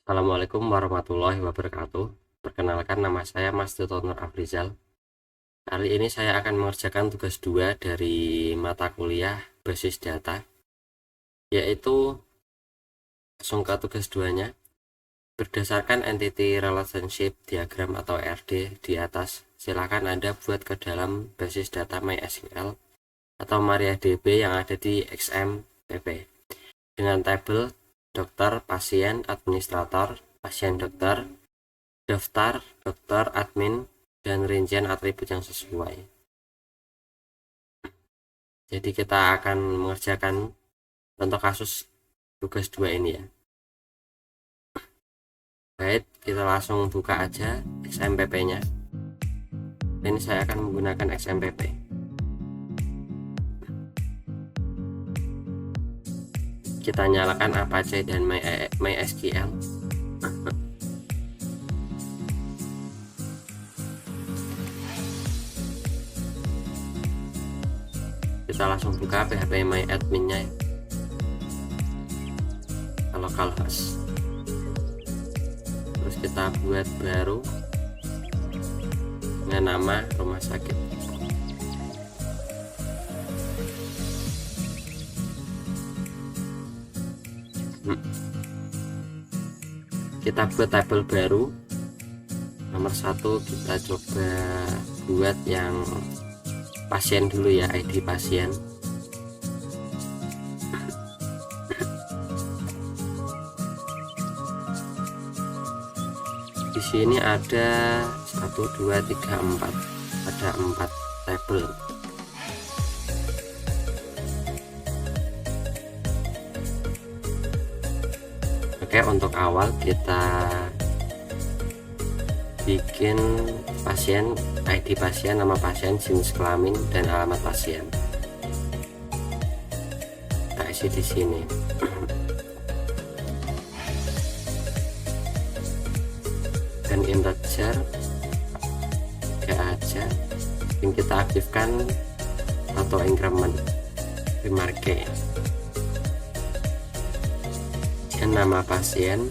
Assalamualaikum warahmatullahi wabarakatuh. Perkenalkan, nama saya Mas Tito Nur Afrizal. Kali ini saya akan mengerjakan tugas 2 dari mata kuliah basis data, yaitu langsung ke tugas 2-nya. Berdasarkan entity relationship diagram atau RD di atas, silakan Anda buat ke dalam basis data MySQL atau MariaDB yang ada di XMPP dengan tabel dokter, pasien, administrator, pasien dokter, daftar, dokter, admin, dan rincian atribut yang sesuai. Jadi kita akan mengerjakan contoh kasus tugas 2 ini ya. Baik, kita langsung buka aja XMPP-nya. Ini saya akan menggunakan XMPP. Kita nyalakan Apache dan MySQL. Kita langsung buka phpMyAdmin-nya ya. Localhost. Terus kita buat baru dengan nama rumah sakit. Kita buat tabel baru. Nomor 1 kita coba buat yang pasien dulu ya, ID pasien. Di sini ada 1 2 3 4, ada 4 tabel. Oke, untuk awal kita bikin pasien, ID pasien, nama pasien, jenis kelamin, dan alamat pasien. Kita isi di sini. Dan integer kayak aja. Ini kita aktifkan atau increment remarque. Dan nama pasien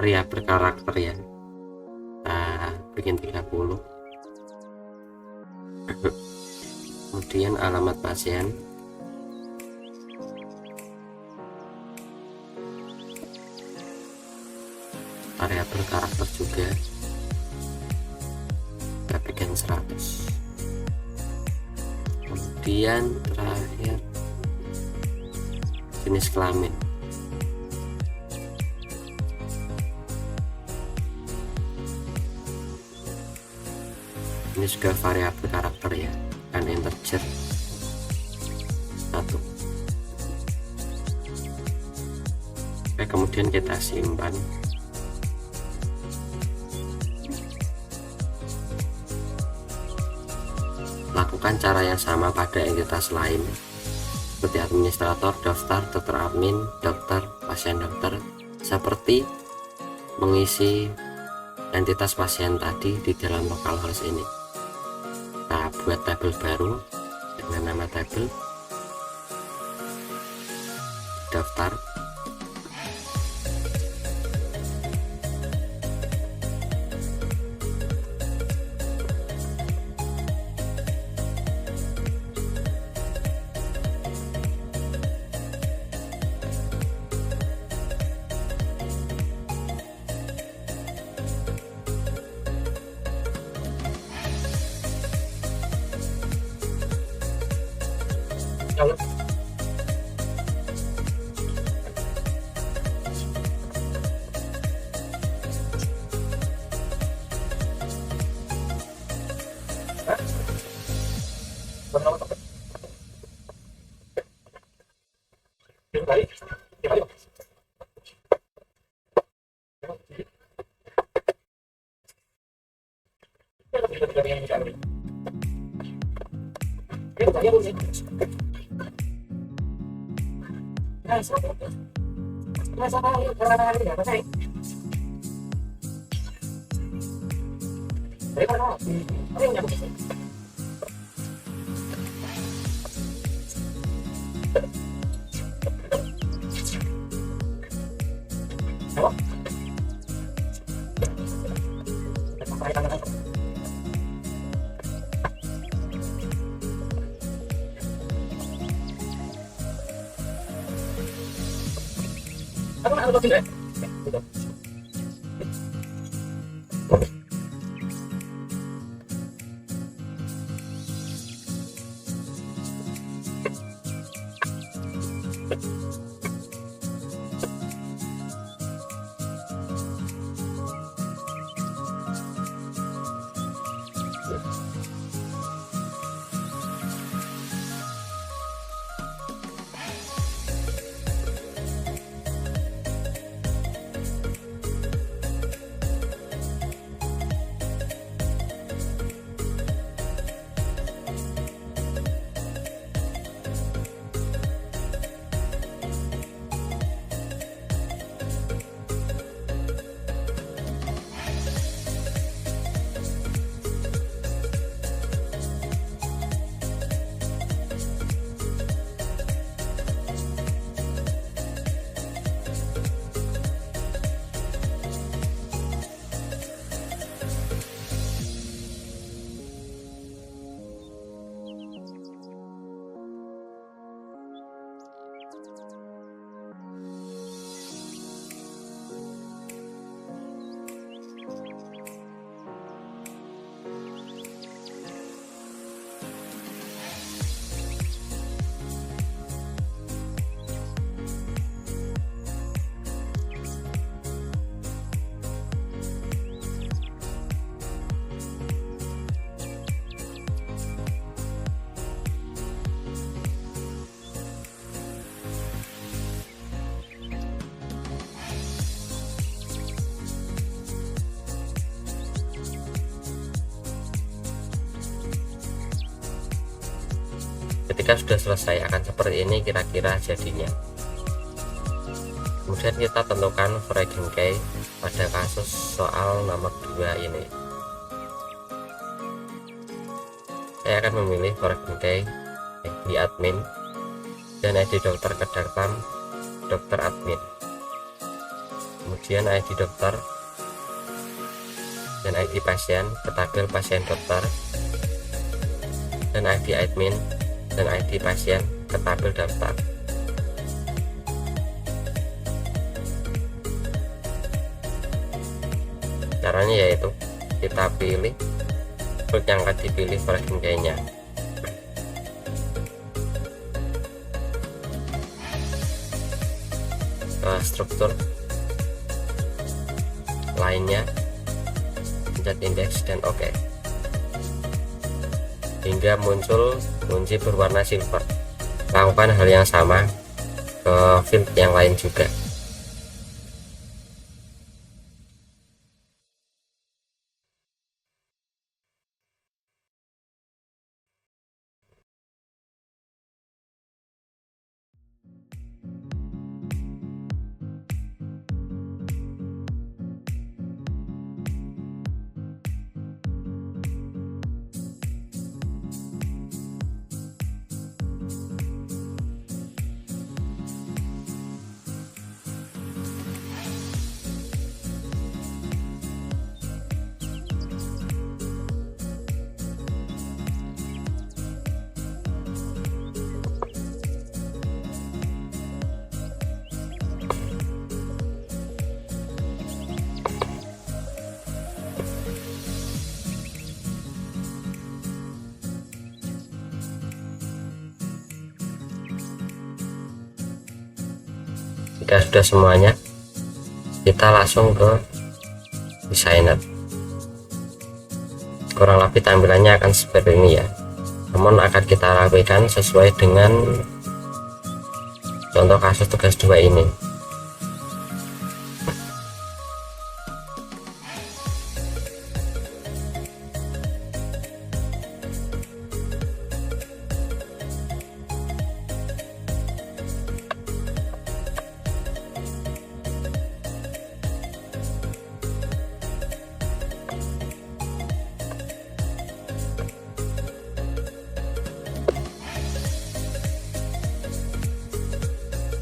pria berkarakter ya, kita bikin 30. Kemudian alamat pasien, area berkarakter juga, kita bikin 100. Kemudian terakhir jenis kelamin. Ini juga variabel karakter ya, dan integer 1. Oke, kemudian kita simpan. Lakukan cara yang sama pada entitas lain seperti administrator, daftar, dokter admin, dokter, pasien dokter, seperti mengisi entitas pasien tadi di dalam localhost ini. Kita buat tabel baru dengan nama tabel daftar. Ketika sudah selesai akan seperti ini kira-kira jadinya. Kemudian kita tentukan Foreign key pada kasus soal nomor 2 ini. Saya akan memilih Foreign key di admin dan ID dokter kedaftar dokter admin, kemudian ID dokter dan ID pasien ke tabel pasien dokter, dan ID admin dan ID pasien ke tabel daftar. Caranya yaitu kita pilih field yang akan dipilih Foreign key-nya. Ke struktur lainnya, pencet indeks dan OK, hingga muncul kunci berwarna silver. Lakukan hal yang sama ke field yang lain juga. Jika sudah semuanya, kita langsung ke desainer. Kurang lebih tampilannya akan seperti ini ya, namun akan kita rapikan sesuai dengan contoh kasus tugas 2 ini.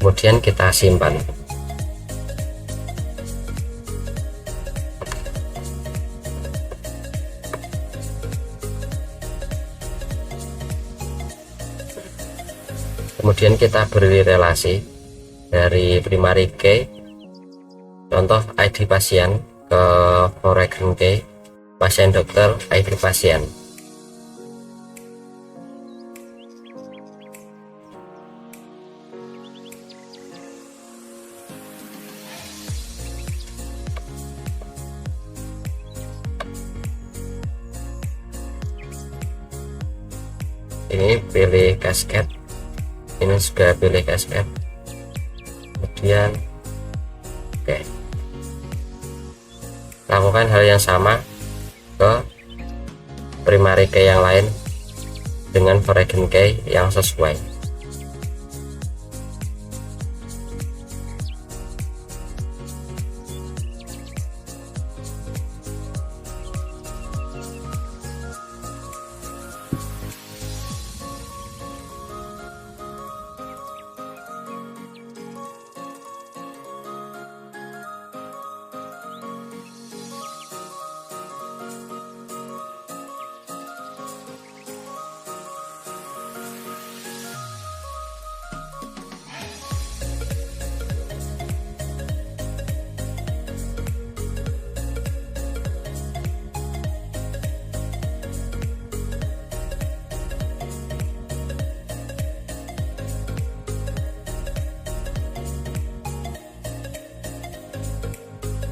Kemudian kita simpan. Kemudian kita beri relasi dari primary key contoh ID pasien ke Foreign Key, pasien dokter, ID pasien. Ini pilih cascade, ini juga pilih cascade, kemudian oke, lakukan hal yang sama ke primary key yang lain dengan foreign key yang sesuai.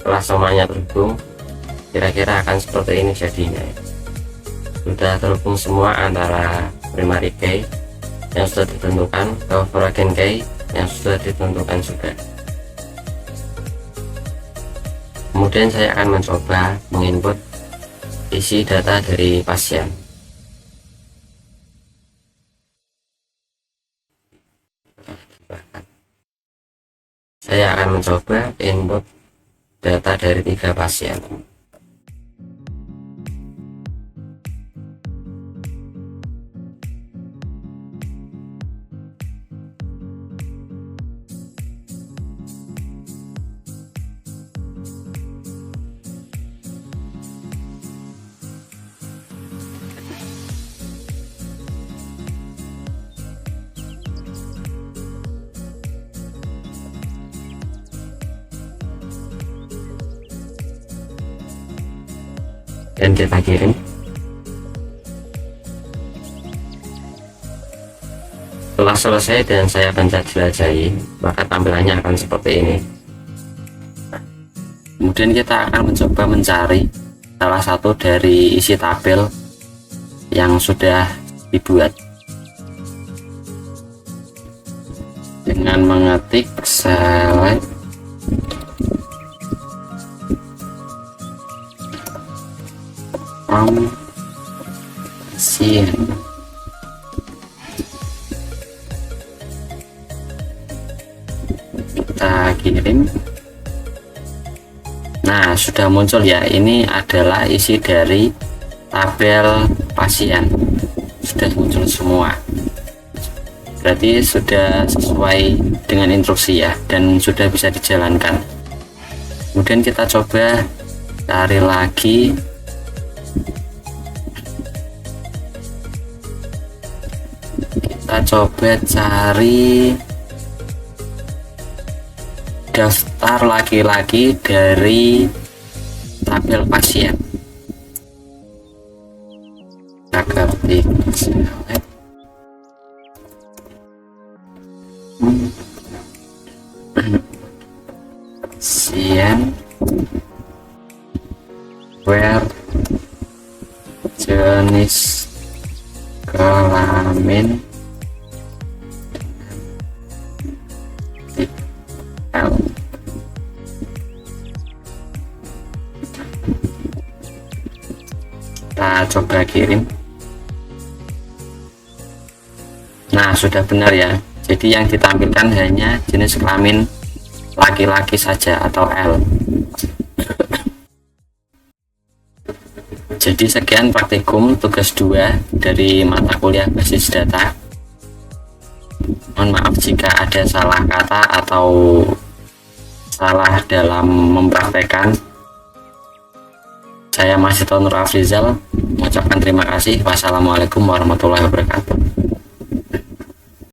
Setelah semuanya terhubung, kira-kira akan seperti ini jadinya. Sudah terhubung semua antara primary key yang sudah ditentukan ke foreign key yang sudah ditentukan juga. Kemudian saya akan mencoba menginput isi data dari pasien. Saya akan mencoba input data dari 3 pasien. Dan kita kirim. Setelah selesai dan saya pencet jelajahi, maka tampilannya akan seperti ini. Kemudian kita akan mencoba mencari salah satu dari isi tabel yang sudah dibuat dengan mengetik select pasien. Kita kirim. Nah, sudah muncul ya, ini adalah isi dari tabel pasien, sudah muncul semua, berarti sudah sesuai dengan instruksi ya, dan sudah bisa dijalankan. Kemudian kita coba cari lagi. Kita coba cari daftar laki-laki dari tabel pasien. Kita ketik select pasien where jenis kelamin L. Kita coba kirim. Nah, sudah benar ya, jadi yang ditampilkan hanya jenis kelamin laki-laki saja atau L. Jadi sekian praktikum tugas 2 dari mata kuliah basis data. Mohon maaf jika ada salah kata atau salah dalam mempraktekkan. Saya Mas Nur Afrizal mengucapkan terima kasih. Wassalamualaikum warahmatullahi wabarakatuh.